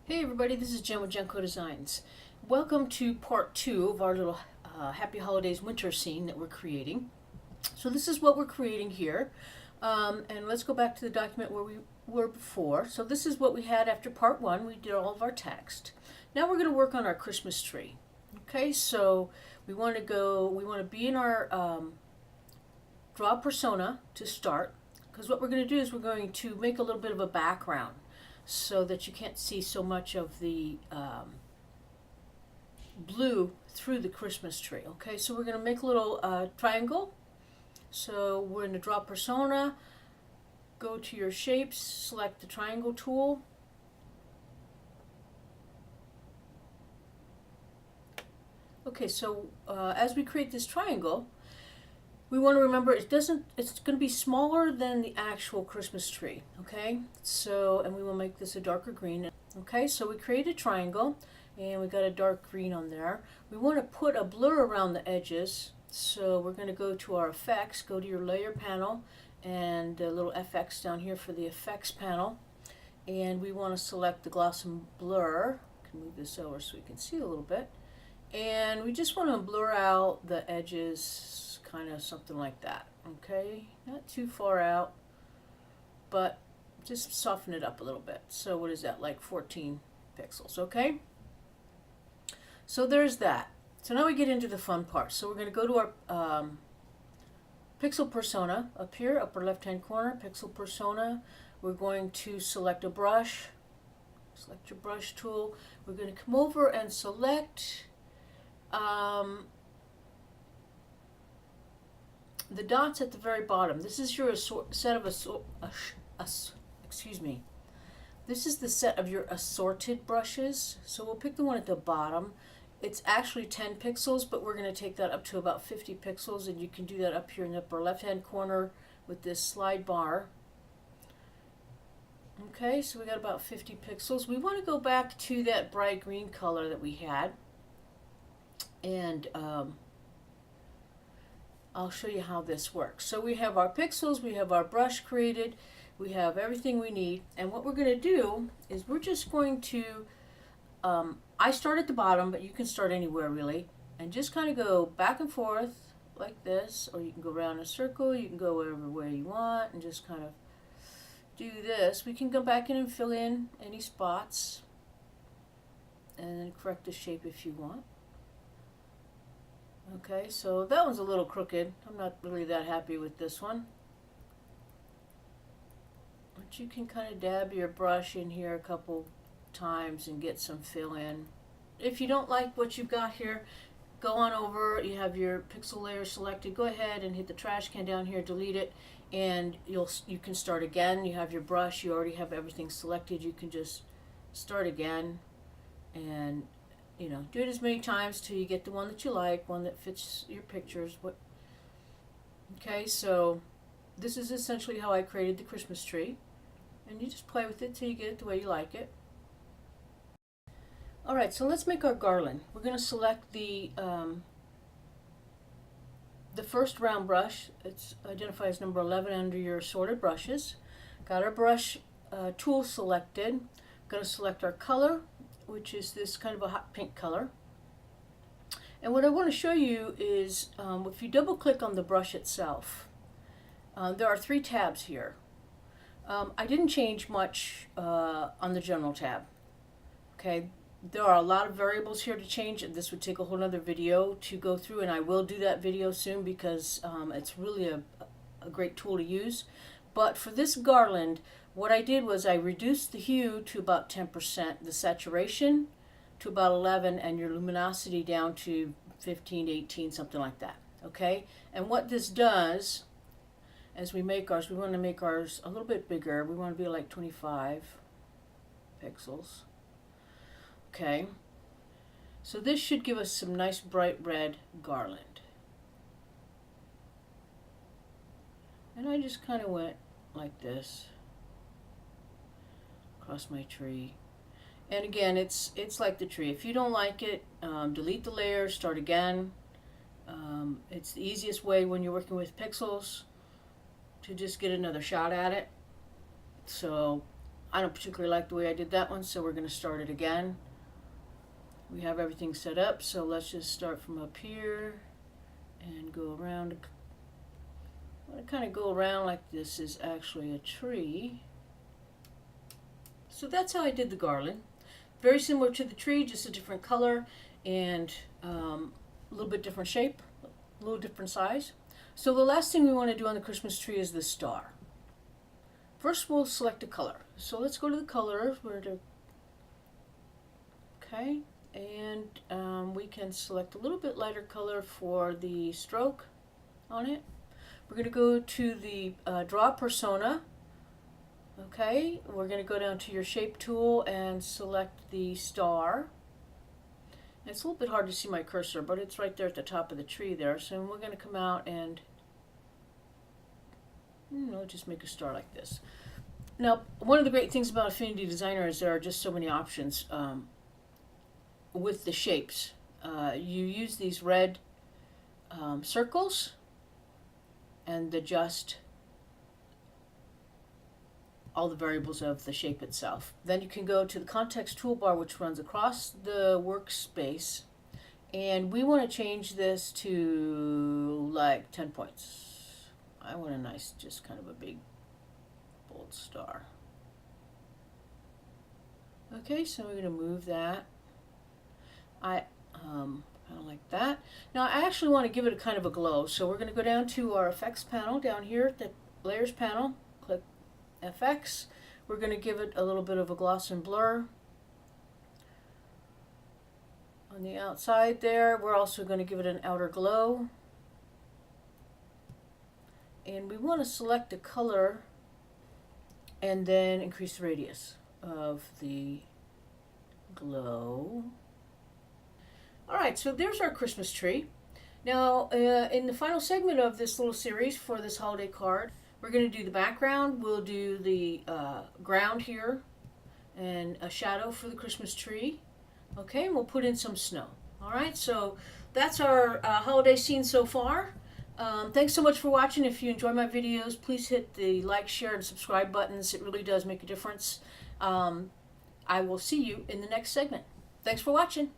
Hey everybody, this is Jen with Genco Designs. Welcome to part 2 of our little Happy Holidays winter scene that we're creating. So this is what we're creating here. And let's go back to the document where we were before. So this is what we had after part 1. We did all of our text. Now we're going to work on our Christmas tree. Okay, so we want to be in our draw persona to start. Because what we're going to do is we're going to make a little bit of a background, so that you can't see so much of the blue through the Christmas tree. Okay, so we're going to make a little triangle. So we're in the draw persona, go to your shapes, select the triangle tool. Okay, so as we create this triangle, we want to remember it's going to be smaller than the actual Christmas tree, okay? So, and we will make this a darker green. Okay, so we create a triangle and we got a dark green on there. We want to put a blur around the edges. So we're going to go to our effects, go to your layer panel and a little FX down here for the effects panel. And we want to select the gloss and blur. I can move this over so we can see a little bit. And we just want to blur out the edges, kind of something like that. Okay, not too far out, but just soften it up a little bit. So what is that, like 14 pixels? Okay, so there's that. So now we get into the fun part. So we're going to go to our pixel persona up here, upper left hand corner, pixel persona. We're going to select a brush, select your brush tool. We're going to come over and select the dots at the very bottom. This is your set of excuse me. This is the set of your assorted brushes. So we'll pick the one at the bottom. It's actually 10 pixels, but we're going to take that up to about 50 pixels, and you can do that up here in the upper left-hand corner with this slide bar. Okay, so we got about 50 pixels. We want to go back to that bright green color that we had, and I'll show you how this works. So we have our pixels, we have our brush created, we have everything we need, and what we're going to do is we're just going to, I start at the bottom, but you can start anywhere really, and just kind of go back and forth like this, or you can go around in a circle, you can go whatever way you want, and just kind of do this. We can go back in and fill in any spots, and then correct the shape if you want. Okay, so that one's a little crooked. I'm not really that happy with this one. But you can kind of dab your brush in here a couple times and get some fill in. If you don't like what you've got here, go on over. You have your pixel layer selected. Go ahead and hit the trash can down here, delete it, and you can start again. You have your brush. You already have everything selected. You can just start again and do it as many times till you get the one that you like, one that fits your pictures. Okay, so this is essentially how I created the Christmas tree, and you just play with it till you get it the way you like it. All right, so let's make our garland. We're going to select the first round brush. It's identified as number 11 under your assorted brushes. Got our brush tool selected. Going to select our color, which is this kind of a hot pink color. And what I want to show you is if you double click on the brush itself, there are 3 tabs here. I didn't change much on the general tab. Okay, there are a lot of variables here to change, and this would take a whole other video to go through, and I will do that video soon because it's really a great tool to use. But for this garland, what I did was I reduced the hue to about 10%, the saturation to about 11, and your luminosity down to 15, 18, something like that. Okay? And what this does, as we make ours, we want to make ours a little bit bigger. We want to be like 25 pixels. Okay? So this should give us some nice bright red garland. And I just kind of went like this across my tree. And again, it's like the tree. If you don't like it, delete the layer, start again. It's the easiest way when you're working with pixels to just get another shot at it. So I don't particularly like the way I did that one, so we're going to start it again. We have everything set up, so let's just start from up here and go around. I want to kind of go around like this is actually a tree. So that's how I did the garland. Very similar to the tree, just a different color and a little bit different shape, a little different size. So the last thing we want to do on the Christmas tree is the star. First we'll select a color. So let's go to the colors. Okay, and we can select a little bit lighter color for the stroke on it. We're going to go to the draw persona. Okay, we're going to go down to your shape tool and select the star. It's a little bit hard to see my cursor, but it's right there at the top of the tree there. So we're going to come out and just make a star like this. Now, one of the great things about Affinity Designer is there are just so many options with the shapes. You use these red circles and adjust all the variables of the shape itself. Then you can go to the context toolbar, which runs across the workspace, and we want to change this to like 10 points. I want a nice, just kind of a big bold star. Okay, so we're going to move that. I kind of like that. Now I actually want to give it a kind of a glow, so we're going to go down to our effects panel down here at the layers panel, click FX. We're going to give it a little bit of a gloss and blur on the outside there. We're also going to give it an outer glow, and we want to select a color and then increase the radius of the glow. Alright, so there's our Christmas tree. Now in the final segment of this little series for this holiday card, we're going to do the background. We'll do the ground here and a shadow for the Christmas tree. Okay, and we'll put in some snow. Alright, so that's our holiday scene so far. Thanks so much for watching. If you enjoy my videos, please hit the like, share, and subscribe buttons. It really does make a difference. I will see you in the next segment. Thanks for watching.